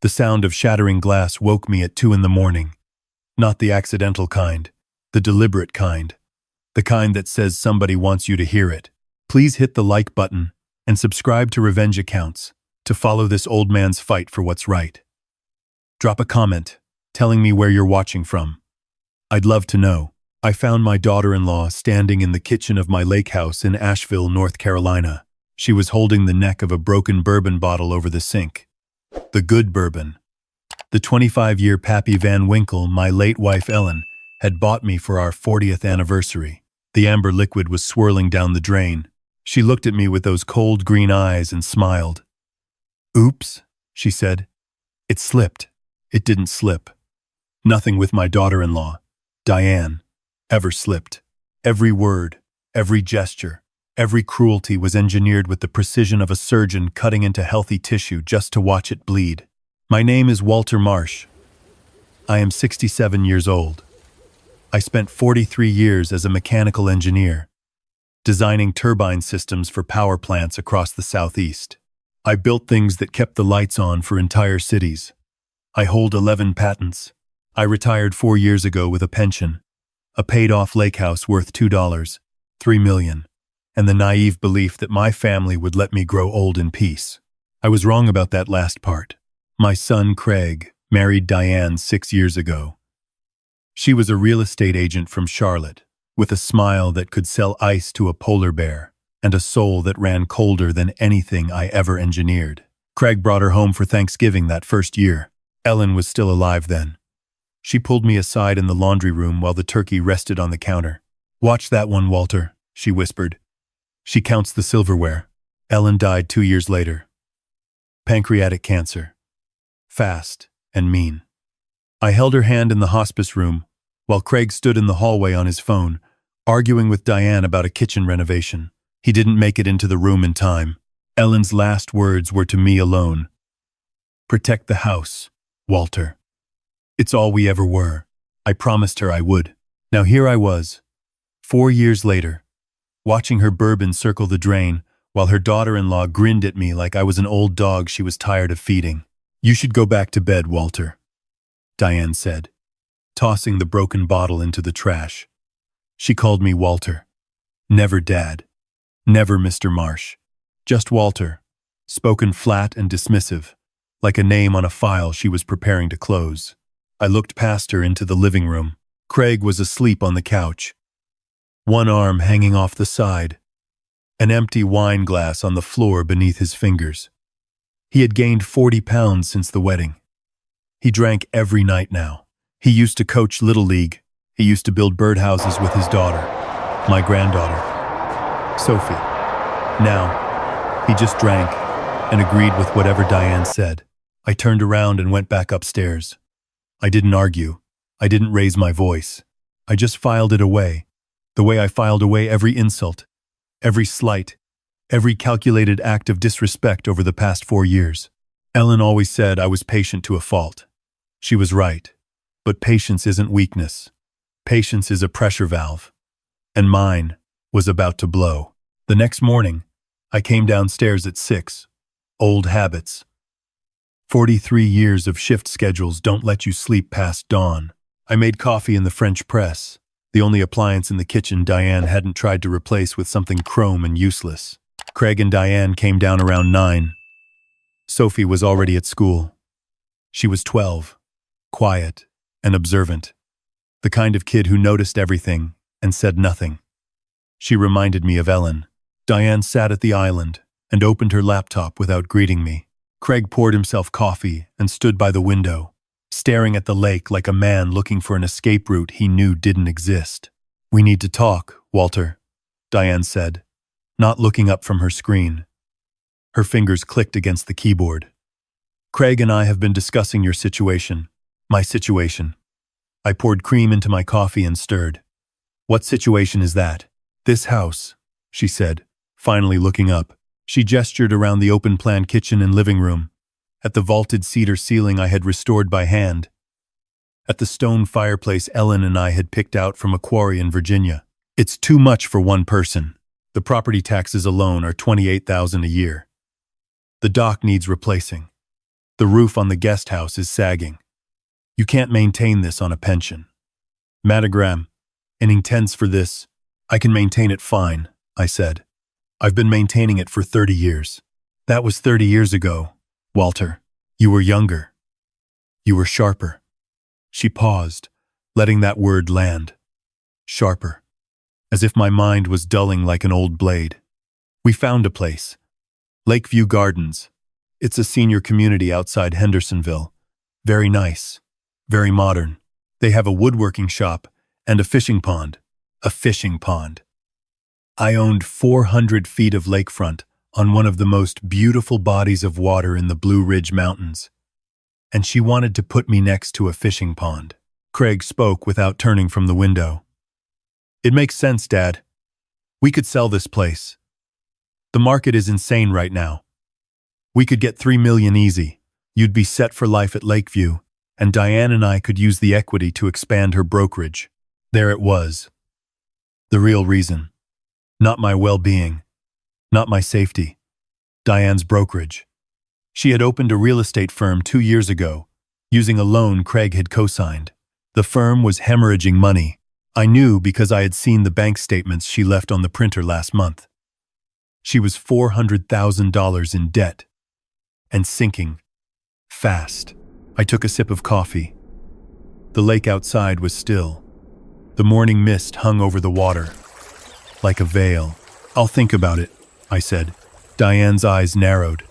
The sound of shattering glass woke me at 2 in the morning. Not the accidental kind, the deliberate kind. The kind that says somebody wants you to hear it. Please hit the like button and subscribe to Revenge Accounts to follow this old man's fight for what's right. Drop a comment telling me where you're watching from. I'd love to know. I found my daughter-in-law standing in the kitchen of my lake house in Asheville, North Carolina. She was holding the neck of a broken bourbon bottle over the sink. The good bourbon. The 25-year Pappy Van Winkle my late wife Ellen had bought me for our 40th anniversary. The amber liquid was swirling down the drain. She looked at me with those cold green eyes and smiled. "Oops," she said. "It slipped." It didn't slip. Nothing with my daughter-in-law, Diane, ever slipped. Every word, every gesture, every cruelty was engineered with the precision of a surgeon cutting into healthy tissue just to watch it bleed. My name is Walter Marsh. I am 67 years old. I spent 43 years as a mechanical engineer, designing turbine systems for power plants across the Southeast. I built things that kept the lights on for entire cities. I hold 11 patents. I retired 4 years ago with a pension, a paid-off lake house worth $2, $3 million, and the naive belief that my family would let me grow old in peace. I was wrong about that last part. My son, Craig, married Diane 6 years ago. She was a real estate agent from Charlotte, with a smile that could sell ice to a polar bear, and a soul that ran colder than anything I ever engineered. Craig brought her home for Thanksgiving that first year. Ellen was still alive then. She pulled me aside in the laundry room while the turkey rested on the counter. "Watch that one, Walter," she whispered. "She counts the silverware." Ellen died 2 years later. Pancreatic cancer. Fast and mean. I held her hand in the hospice room, while Craig stood in the hallway on his phone, arguing with Diane about a kitchen renovation. He didn't make it into the room in time. Ellen's last words were to me alone. "Protect the house, Walter." It's all we ever were. I promised her I would. Now here I was, 4 years later, watching her bourbon circle the drain, while her daughter-in-law grinned at me like I was an old dog she was tired of feeding. "You should go back to bed, Walter," Diane said, tossing the broken bottle into the trash. She called me Walter. Never Dad. Never Mr. Marsh. Just Walter, spoken flat and dismissive, like a name on a file she was preparing to close. I looked past her into the living room. Craig was asleep on the couch, one arm hanging off the side, an empty wine glass on the floor beneath his fingers. He had gained 40 pounds since the wedding. He drank every night now. He used to coach Little League. He used to build birdhouses with his daughter, my granddaughter, Sophie. Now, he just drank and agreed with whatever Diane said. I turned around and went back upstairs. I didn't argue. I didn't raise my voice. I just filed it away, the way I filed away every insult, every slight, every calculated act of disrespect over the past 4 years. Ellen always said I was patient to a fault. She was right, but patience isn't weakness. Patience is a pressure valve, and mine was about to blow. The next morning, I came downstairs at 6. Old habits. 43 years of shift schedules don't let you sleep past dawn. I made coffee in the French press, the only appliance in the kitchen Diane hadn't tried to replace with something chrome and useless. Craig and Diane came down around 9. Sophie was already at school. She was 12, quiet and observant, the kind of kid who noticed everything and said nothing. She reminded me of Ellen. Diane sat at the island and opened her laptop without greeting me. Craig poured himself coffee and stood by the window, staring at the lake like a man looking for an escape route he knew didn't exist. "We need to talk, Walter," Diane said, not looking up from her screen. Her fingers clicked against the keyboard. "Craig and I have been discussing your situation, my situation." I poured cream into my coffee and stirred. "What situation is that?" "This house," she said, finally looking up. She gestured around the open-plan kitchen and living room, at the vaulted cedar ceiling I had restored by hand, at the stone fireplace Ellen and I had picked out from a quarry in Virginia. "It's too much for one person. The property taxes alone are $28,000 a year. The dock needs replacing. The roof on the guest house is sagging. You can't maintain this on a pension. Madagram, and intense for this. I can maintain it fine, I said. I've been maintaining it for 30 years. That was 30 years ago, Walter. You were younger. You were sharper. She paused, letting that word land. Sharper. As if my mind was dulling like an old blade. We found a place. Lakeview Gardens. It's a senior community outside Hendersonville. Very nice. Very modern. They have a woodworking shop and a fishing pond. A fishing pond. I owned 400 feet of lakefront on one of the most beautiful bodies of water in the Blue Ridge Mountains. And she wanted to put me next to a fishing pond. Craig spoke without turning from the window. It makes sense, Dad. We could sell this place. The market is insane right now. We could get $3 million easy. You'd be set for life at Lakeview, and Diane and I could use the equity to expand her brokerage. There it was. The real reason. Not my well-being. Not my safety. Diane's brokerage. She had opened a real estate firm 2 years ago, using a loan Craig had co-signed. The firm was hemorrhaging money. I knew because I had seen the bank statements she left on the printer last month. She was $400,000 in debt. And sinking. Fast. I took a sip of coffee. The lake outside was still. The morning mist hung over the water. Like a veil. I'll think about it, I said. Diane's eyes narrowed.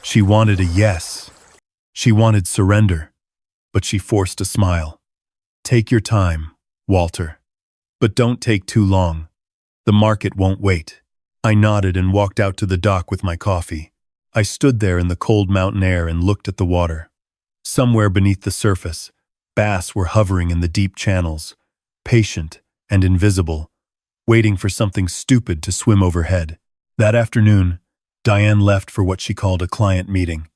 She wanted a yes. She wanted surrender. But she forced a smile. Take your time, Walter. But don't take too long. The market won't wait. I nodded and walked out to the dock with my coffee. I stood there in the cold mountain air and looked at the water. Somewhere beneath the surface, bass were hovering in the deep channels, patient and invisible, waiting for something stupid to swim overhead. That afternoon, Diane left for what she called a client meeting.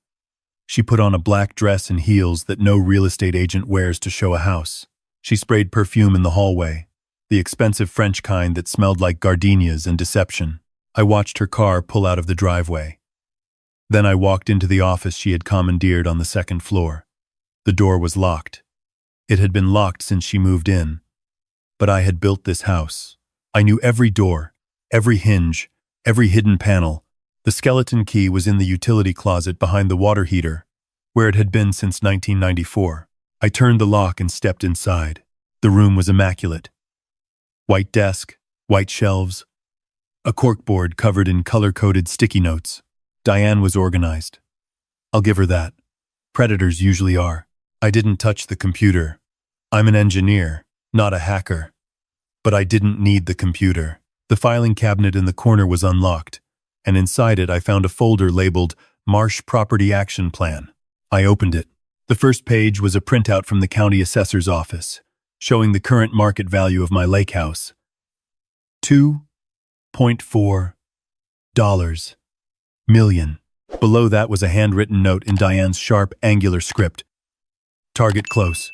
She put on a black dress and heels that no real estate agent wears to show a house. She sprayed perfume in the hallway, the expensive French kind that smelled like gardenias and deception. I watched her car pull out of the driveway. Then I walked into the office she had commandeered on the second floor. The door was locked. It had been locked since she moved in. But I had built this house. I knew every door, every hinge, every hidden panel. The skeleton key was in the utility closet behind the water heater, where it had been since 1994. I turned the lock and stepped inside. The room was immaculate. White desk, white shelves, a corkboard covered in color-coded sticky notes. Diane was organized. I'll give her that. Predators usually are. I didn't touch the computer. I'm an engineer, not a hacker. But I didn't need the computer. The filing cabinet in the corner was unlocked, and inside it I found a folder labeled Marsh Property Action Plan. I opened it. The first page was a printout from the county assessor's office, showing the current market value of my lake house. $2.4 million. Below that was a handwritten note in Diane's sharp, angular script. Target close.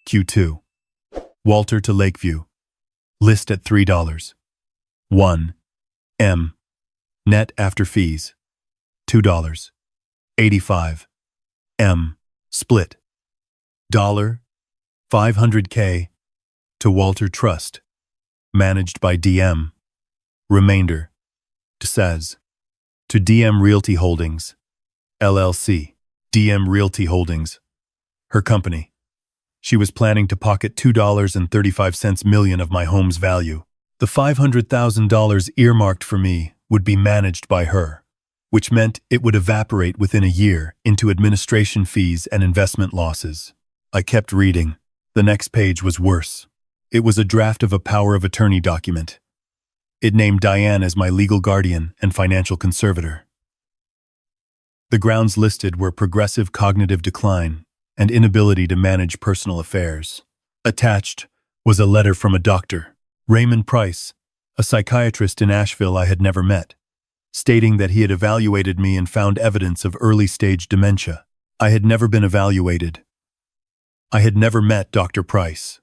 Q2. Walter to Lakeview. List at $3. 1 M. Net after fees. $2. 85 M. Split. $500K to Walter Trust. Managed by DM. Remainder. Says. To DM Realty Holdings, LLC. DM Realty Holdings. Her company. She was planning to pocket $2.35 million of my home's value. The $500,000 earmarked for me would be managed by her, which meant it would evaporate within a year into administration fees and investment losses. I kept reading. The next page was worse. It was a draft of a power of attorney document. It named Diane as my legal guardian and financial conservator. The grounds listed were progressive cognitive decline and inability to manage personal affairs. Attached was a letter from a doctor, Raymond Price, a psychiatrist in Asheville I had never met, stating that he had evaluated me and found evidence of early-stage dementia. I had never been evaluated. I had never met Dr. Price.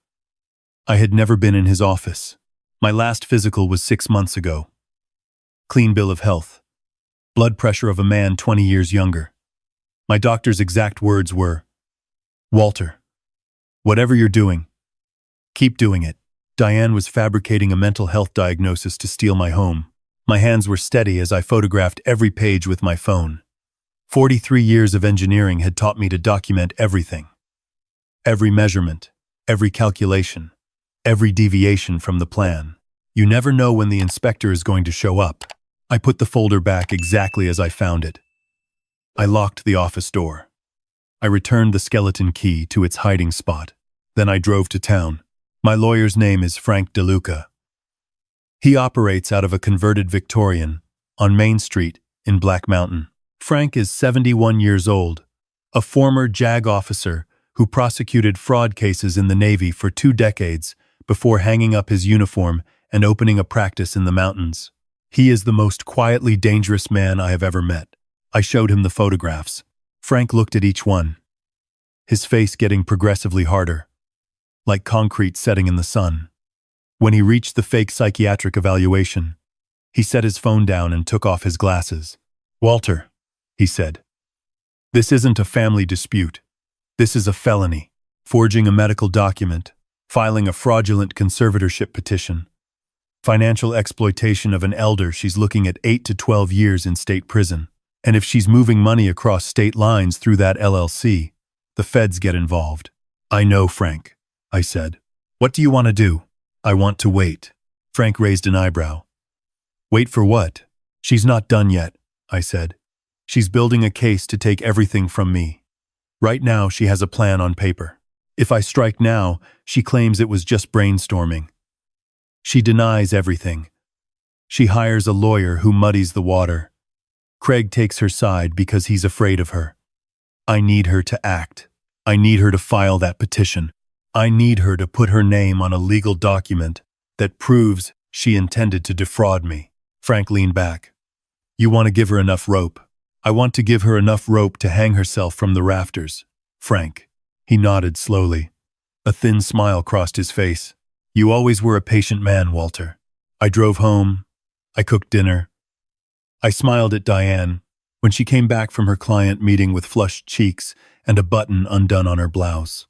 I had never been in his office. My last physical was 6 months ago. Clean bill of health. Blood pressure of a man 20 years younger. My doctor's exact words were, "Walter, whatever you're doing, keep doing it." Diane was fabricating a mental health diagnosis to steal my home. My hands were steady as I photographed every page with my phone. 43 years of engineering had taught me to document everything. Every measurement, every calculation, every deviation from the plan. You never know when the inspector is going to show up. I put the folder back exactly as I found it. I locked the office door. I returned the skeleton key to its hiding spot. Then I drove to town. My lawyer's name is Frank DeLuca. He operates out of a converted Victorian on Main Street in Black Mountain. Frank is 71 years old, a former JAG officer who prosecuted fraud cases in the Navy for 2 decades before hanging up his uniform and opening a practice in the mountains. He is the most quietly dangerous man I have ever met. I showed him the photographs. Frank looked at each one, his face getting progressively harder, like concrete setting in the sun. When he reached the fake psychiatric evaluation, he set his phone down and took off his glasses. "Walter," he said, "this isn't a family dispute. This is a felony. Forging a medical document, filing a fraudulent conservatorship petition, financial exploitation of an elder. She's looking at 8 to 12 years in state prison. And if she's moving money across state lines through that LLC, the feds get involved." "I know, Frank," I said. "What do you want to do?" "I want to wait." Frank raised an eyebrow. "Wait for what?" "She's not done yet," I said. "She's building a case to take everything from me. Right now, she has a plan on paper. If I strike now, she claims it was just brainstorming. She denies everything. She hires a lawyer who muddies the water. Craig takes her side because he's afraid of her. I need her to act. I need her to file that petition. I need her to put her name on a legal document that proves she intended to defraud me." Frank leaned back. "You want to give her enough rope?" "I want to give her enough rope to hang herself from the rafters, Frank." He nodded slowly. A thin smile crossed his face. "You always were a patient man, Walter." I drove home. I cooked dinner. I smiled at Diane when she came back from her client meeting with flushed cheeks and a button undone on her blouse.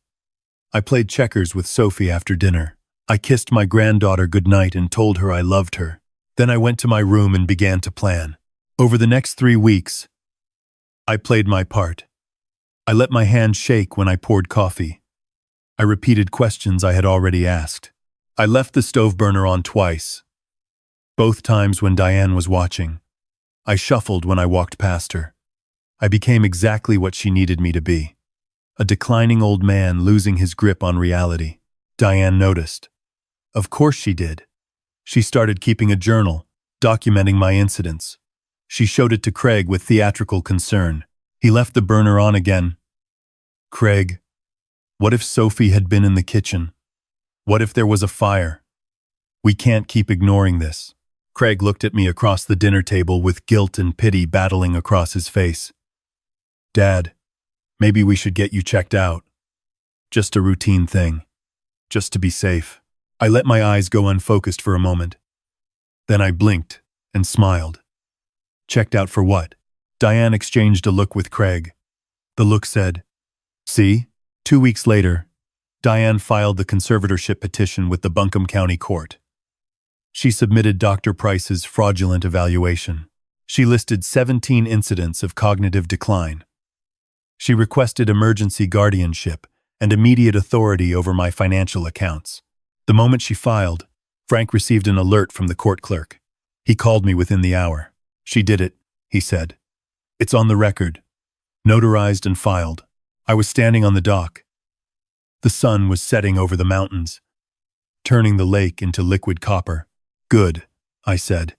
I played checkers with Sophie after dinner. I kissed my granddaughter goodnight and told her I loved her. Then I went to my room and began to plan. Over the next 3 weeks, I played my part. I let my hand shake when I poured coffee. I repeated questions I had already asked. I left the stove burner on twice, both times when Diane was watching. I shuffled when I walked past her. I became exactly what she needed me to be. A declining old man losing his grip on reality. Diane noticed. Of course she did. She started keeping a journal, documenting my incidents. She showed it to Craig with theatrical concern. He left the burner on again. "Craig, what if Sophie had been in the kitchen? What if there was a fire? We can't keep ignoring this." Craig looked at me across the dinner table with guilt and pity battling across his face. "Dad, maybe we should get you checked out. Just a routine thing. Just to be safe." I let my eyes go unfocused for a moment. Then I blinked and smiled. "Checked out for what?" Diane exchanged a look with Craig. The look said, "See?" 2 weeks later, Diane filed the conservatorship petition with the Buncombe County Court. She submitted Dr. Price's fraudulent evaluation. She listed 17 incidents of cognitive decline. She requested emergency guardianship and immediate authority over my financial accounts. The moment she filed, Frank received an alert from the court clerk. He called me within the hour. "She did it," he said. "It's on the record, notarized and filed." I was standing on the dock. The sun was setting over the mountains, turning the lake into liquid copper. "Good," I said.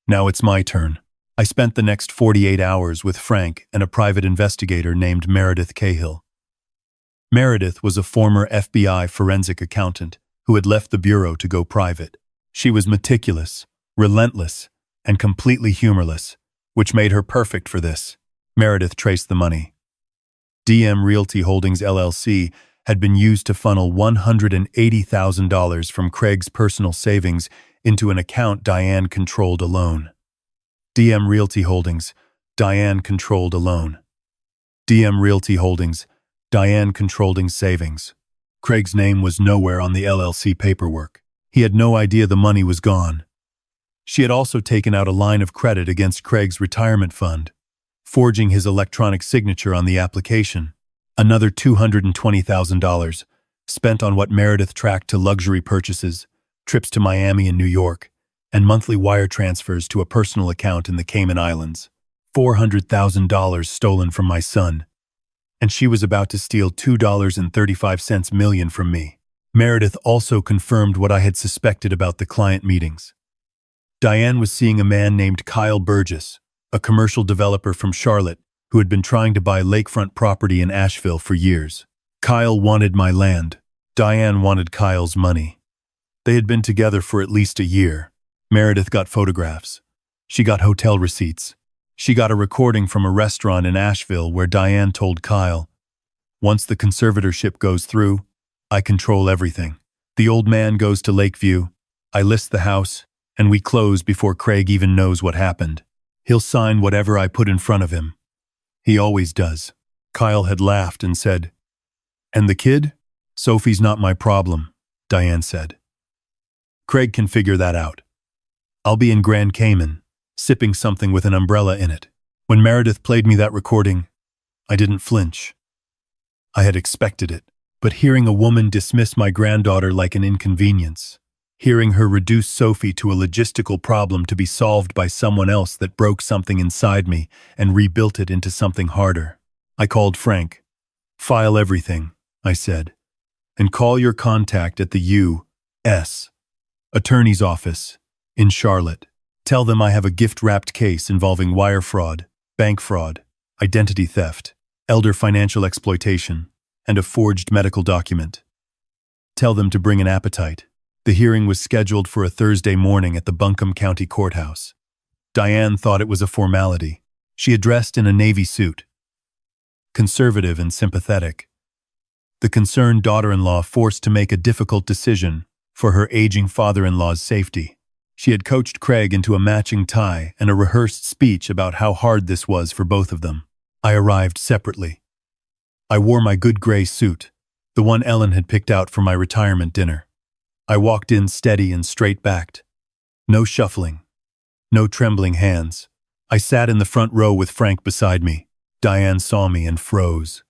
"Now it's my turn." I spent the next 48 hours with Frank and a private investigator named Meredith Cahill. Meredith was a former FBI forensic accountant who had left the bureau to go private. She was meticulous, relentless, and completely humorless, which made her perfect for this. Meredith traced the money. DM Realty Holdings LLC had been used to funnel $180,000 from Craig's personal savings into an account Diane controlled alone. DM Realty Holdings, Diane controlled alone. DM Realty Holdings, Diane Controlling Savings. Craig's name was nowhere on the LLC paperwork. He had no idea the money was gone. She had also taken out a line of credit against Craig's retirement fund, forging his electronic signature on the application. Another $220,000 spent on what Meredith tracked to luxury purchases, trips to Miami and New York, and monthly wire transfers to a personal account in the Cayman Islands. $400,000 stolen from my son. And she was about to steal $2.35 million from me. Meredith also confirmed what I had suspected about the client meetings. Diane was seeing a man named Kyle Burgess, a commercial developer from Charlotte who had been trying to buy lakefront property in Asheville for years. Kyle wanted my land. Diane wanted Kyle's money. They had been together for at least a year. Meredith got photographs. She got hotel receipts. She got a recording from a restaurant in Asheville where Diane told Kyle, "Once the conservatorship goes through, I control everything. The old man goes to Lakeview, I list the house, and we close before Craig even knows what happened. He'll sign whatever I put in front of him. He always does." Kyle had laughed and said, "And the kid? Sophie's not my problem," Diane said. "Craig can figure that out. I'll be in Grand Cayman, sipping something with an umbrella in it." When Meredith played me that recording, I didn't flinch. I had expected it, but hearing a woman dismiss my granddaughter like an inconvenience, hearing her reduce Sophie to a logistical problem to be solved by someone else that broke something inside me and rebuilt it into something harder. I called Frank. "File everything," I said, "and call your contact at the U.S. Attorney's Office in Charlotte. Tell them I have a gift-wrapped case involving wire fraud, bank fraud, identity theft, elder financial exploitation, and a forged medical document. Tell them to bring an appetite." The hearing was scheduled for a Thursday morning at the Buncombe County Courthouse. Diane thought it was a formality. She had dressed in a navy suit, conservative and sympathetic. The concerned daughter-in-law forced to make a difficult decision for her aging father-in-law's safety. She had coached Craig into a matching tie and a rehearsed speech about how hard this was for both of them. I arrived separately. I wore my good gray suit, the one Ellen had picked out for my retirement dinner. I walked in steady and straight-backed. No shuffling. No trembling hands. I sat in the front row with Frank beside me. Diane saw me and froze.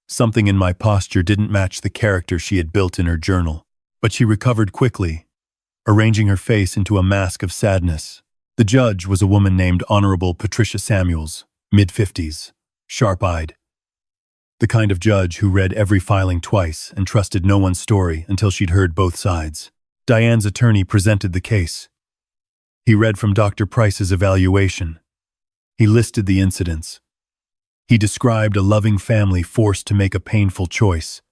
Something in my posture didn't match the character she had built in her journal, but she recovered quickly, arranging her face into a mask of sadness. The judge was a woman named Honorable Patricia Samuels, mid-50s, sharp-eyed. The kind of judge who read every filing twice and trusted no one's story until she'd heard both sides. Diane's attorney presented the case. He read from Dr. Price's evaluation. He listed the incidents. He described a loving family forced to make a painful choice.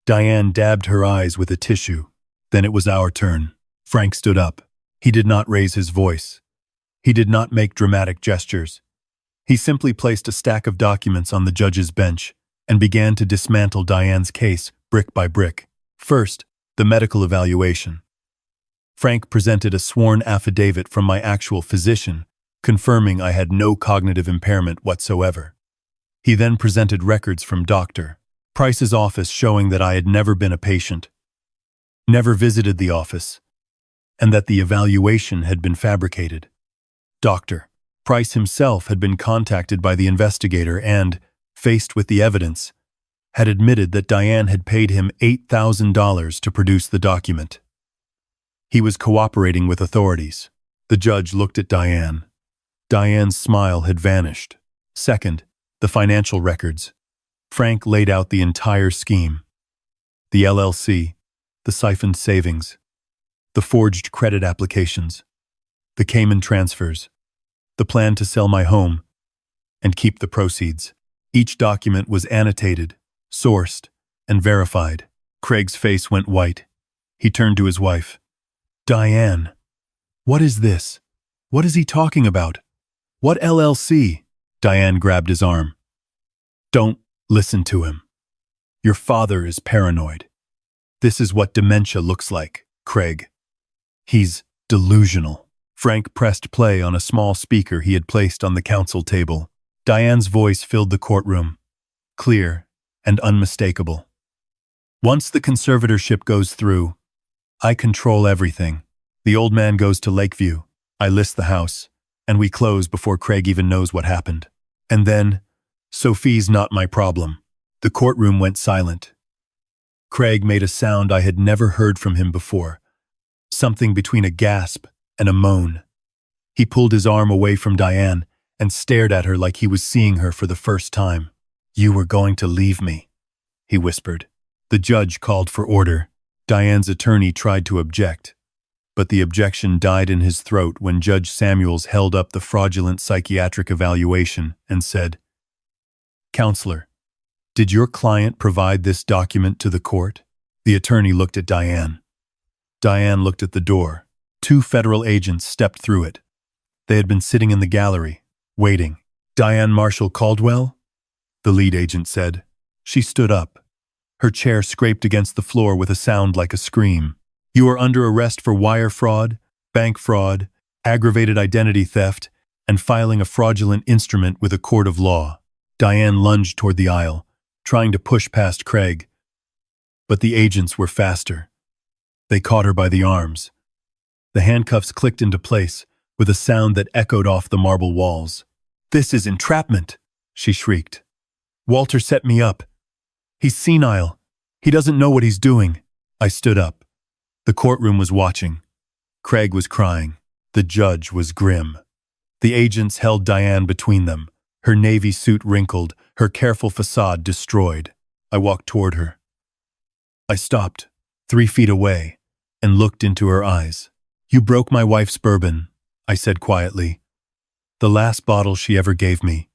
Diane dabbed her eyes with a tissue. Then it was our turn. Frank stood up. He did not raise his voice. He did not make dramatic gestures. He simply placed a stack of documents on the judge's bench and began to dismantle Diane's case brick by brick. First, the medical evaluation. Frank presented a sworn affidavit from my actual physician, confirming I had no cognitive impairment whatsoever. He then presented records from Dr. Price's office showing that I had never been a patient, never visited the office, and that the evaluation had been fabricated. Dr. Price himself had been contacted by the investigator and, faced with the evidence, had admitted that Diane had paid him $8,000 to produce the document. He was cooperating with authorities. The judge looked at Diane. Diane's smile had vanished. Second, the financial records. Frank laid out the entire scheme. The LLC, the siphoned savings, the forged credit applications, the Cayman transfers, the plan to sell my home and keep the proceeds. Each document was annotated, sourced, and verified. Craig's face went white. He turned to his wife. "Diane, what is this? What is he talking about? What LLC?" Diane grabbed his arm. "Don't listen to him. Your father is paranoid. This is what dementia looks like, Craig. He's delusional." Frank pressed play on a small speaker he had placed on the counsel table. Diane's voice filled the courtroom. clear, and unmistakable. Once the conservatorship goes through, I control everything. The old man goes to Lakeview, I list the house, and we close before Craig even knows what happened. And then, Sophie's not my problem. The courtroom went silent. Craig made a sound I had never heard from him before, something between a gasp and a moan. He pulled his arm away from Diane and stared at her like he was seeing her for the first time. "You were going to leave me," he whispered. The judge called for order. Diane's attorney tried to object, but the objection died in his throat when Judge Samuels held up the fraudulent psychiatric evaluation and said, "Counselor, did your client provide this document to the court?" The attorney looked at Diane. Diane looked at the door. 2 federal agents stepped through it. They had been sitting in the gallery, waiting. "Diane Marshall Caldwell?" the lead agent said. She stood up. Her chair scraped against the floor with a sound like a scream. "You are under arrest for wire fraud, bank fraud, aggravated identity theft, and filing a fraudulent instrument with a court of law." Diane lunged toward the aisle, trying to push past Craig. But the agents were faster. They caught her by the arms. The handcuffs clicked into place with a sound that echoed off the marble walls. "This is entrapment," she shrieked. "Walter set me up. He's senile. He doesn't know what he's doing." I stood up. The courtroom was watching. Craig was crying. The judge was grim. The agents held Diane between them, her navy suit wrinkled, her careful facade destroyed. I walked toward her. I stopped, 3 feet away, and looked into her eyes. "You broke my wife's bourbon," I said quietly. "The last bottle she ever gave me.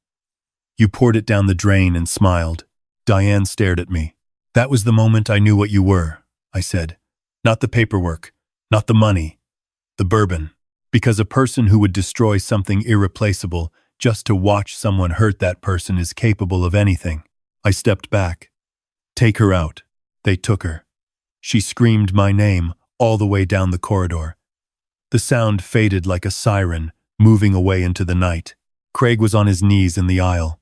You poured it down the drain and smiled." Diane stared at me. "That was the moment I knew what you were," I said. "Not the paperwork, not the money, the bourbon. Because a person who would destroy something irreplaceable just to watch someone hurt that person is capable of anything." I stepped back. "Take her out." They took her. She screamed my name all the way down the corridor. The sound faded like a siren, moving away into the night. Craig was on his knees in the aisle.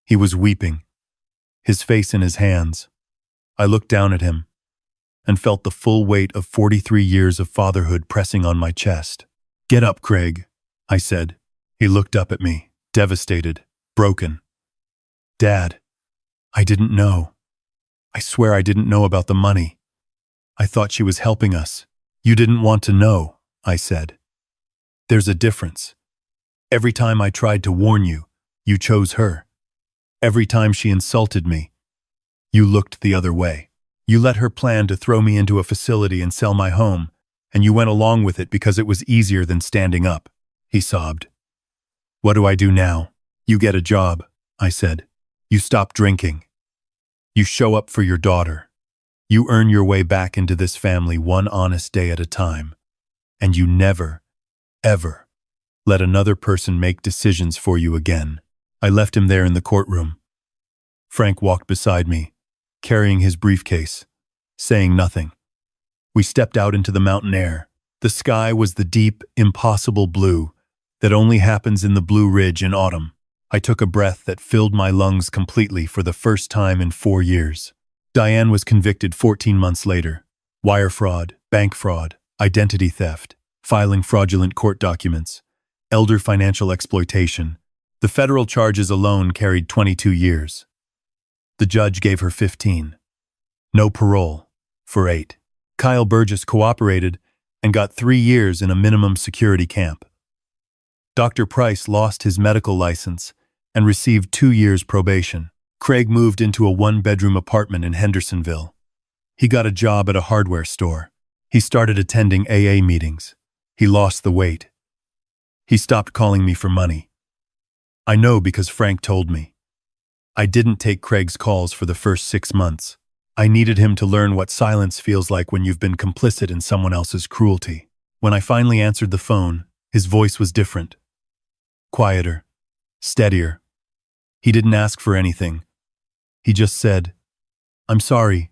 He was weeping, his face in his hands. I looked down at him and felt the full weight of 43 years of fatherhood pressing on my chest. "Get up, Craig," I said. He looked up at me, devastated, broken. "Dad, I didn't know. I swear I didn't know about the money. I thought she was helping us." "You didn't want to know," I said. "There's a difference. Every time I tried to warn you, you chose her. Every time she insulted me, you looked the other way. You let her plan to throw me into a facility and sell my home, and you went along with it because it was easier than standing up." He sobbed. "What do I do now?" "You get a job," I said. "You stop drinking. You show up for your daughter. You earn your way back into this family one honest day at a time. And you never, ever let another person make decisions for you again." I left him there in the courtroom. Frank walked beside me, carrying his briefcase, saying nothing. We stepped out into the mountain air. The sky was the deep, impossible blue that only happens in the Blue Ridge in autumn. I took a breath that filled my lungs completely for the first time in 4 years. Diane was convicted 14 months later. Wire fraud, bank fraud, identity theft, filing fraudulent court documents, elder financial exploitation. The federal charges alone carried 22 years. The judge gave her 15. No parole, for 8. Kyle Burgess cooperated and got 3 years in a minimum security camp. Dr. Price lost his medical license and received 2 years probation. Craig moved into a 1-bedroom apartment in Hendersonville. He got a job at a hardware store. He started attending AA meetings. He lost the weight. He stopped calling me for money. I know because Frank told me. I didn't take Craig's calls for the first 6 months. I needed him to learn what silence feels like when you've been complicit in someone else's cruelty. When I finally answered the phone, his voice was different. Quieter, steadier. He didn't ask for anything. He just said, "I'm sorry,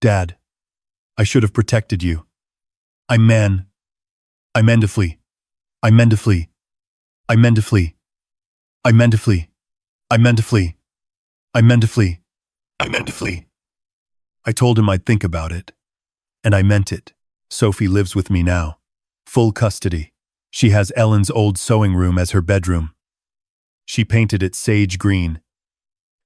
Dad. I should have protected you. I meant to flee. I meant to flee. I meant to flee. I meant to flee. I meant to flee." I meant to flee. I meant to flee. I told him I'd think about it. And I meant it. Sophie lives with me now. Full custody. She has Ellen's old sewing room as her bedroom. She painted it sage green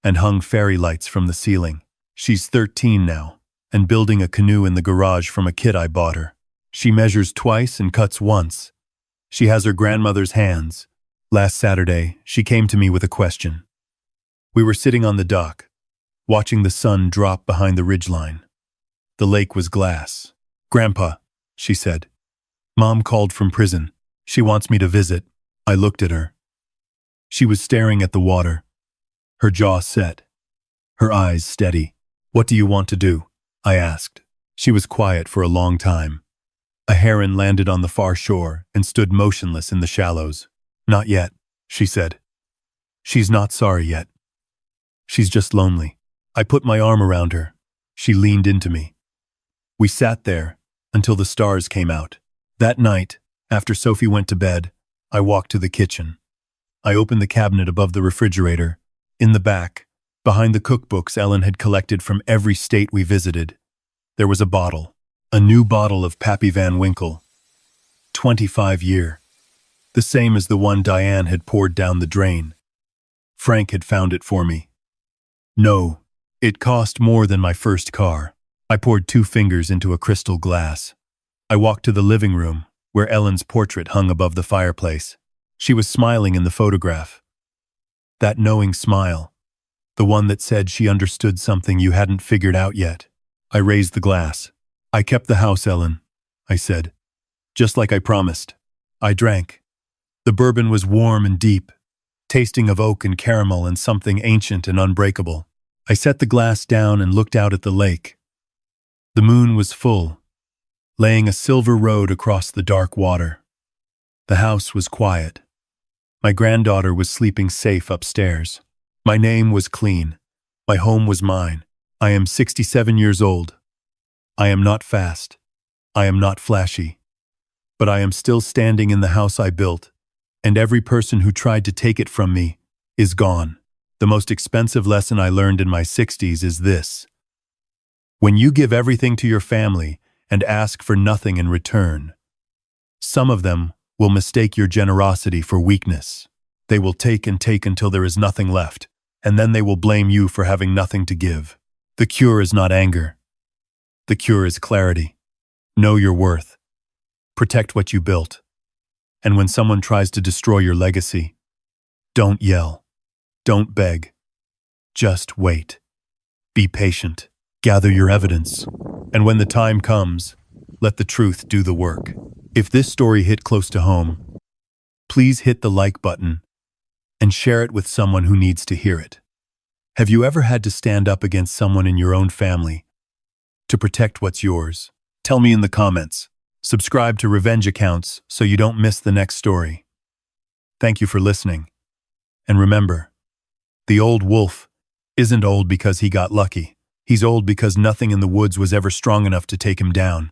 and hung fairy lights from the ceiling. She's 13 now and building a canoe in the garage from a kit I bought her. She measures twice and cuts once. She has her grandmother's hands. Last Saturday, she came to me with a question. We were sitting on the dock, watching the sun drop behind the ridgeline. The lake was glass. "Grandpa," she said, "Mom called from prison. She wants me to visit." I looked at her. She was staring at the water, her jaw set, her eyes steady. "What do you want to do?" I asked. She was quiet for a long time. A heron landed on the far shore and stood motionless in the shallows. "Not yet," she said. "She's not sorry yet. She's just lonely." I put my arm around her. She leaned into me. We sat there until the stars came out. That night, after Sophie went to bed, I walked to the kitchen. I opened the cabinet above the refrigerator. In the back, behind the cookbooks Ellen had collected from every state we visited, there was a bottle. A new bottle of Pappy Van Winkle. 25-year. The same as the one Diane had poured down the drain. Frank had found it for me. No, it cost more than my first car. I poured 2 fingers into a crystal glass. I walked to the living room, where Ellen's portrait hung above the fireplace. She was smiling in the photograph. That knowing smile, the one that said she understood something you hadn't figured out yet. I raised the glass. "I kept the house, Ellen," I said, "just like I promised." I drank. The bourbon was warm and deep, tasting of oak and caramel and something ancient and unbreakable. I set the glass down and looked out at the lake. The moon was full, laying a silver road across the dark water. The house was quiet. My granddaughter was sleeping safe upstairs. My name was clean. My home was mine. I am 67 years old. I am not fast. I am not flashy. But I am still standing in the house I built, and every person who tried to take it from me is gone. The most expensive lesson I learned in my 60s is this. When you give everything to your family and ask for nothing in return, some of them will mistake your generosity for weakness. They will take and take until there is nothing left, and then they will blame you for having nothing to give. The cure is not anger. The cure is clarity. Know your worth. Protect what you built. And when someone tries to destroy your legacy, don't yell. Don't beg. Just wait. Be patient. Gather your evidence. And when the time comes, let the truth do the work. If this story hit close to home, please hit the like button and share it with someone who needs to hear it. Have you ever had to stand up against someone in your own family to protect what's yours? Tell me in the comments. Subscribe to Revenge Accounts so you don't miss the next story. Thank you for listening. And remember, the old wolf isn't old because he got lucky. He's old because nothing in the woods was ever strong enough to take him down.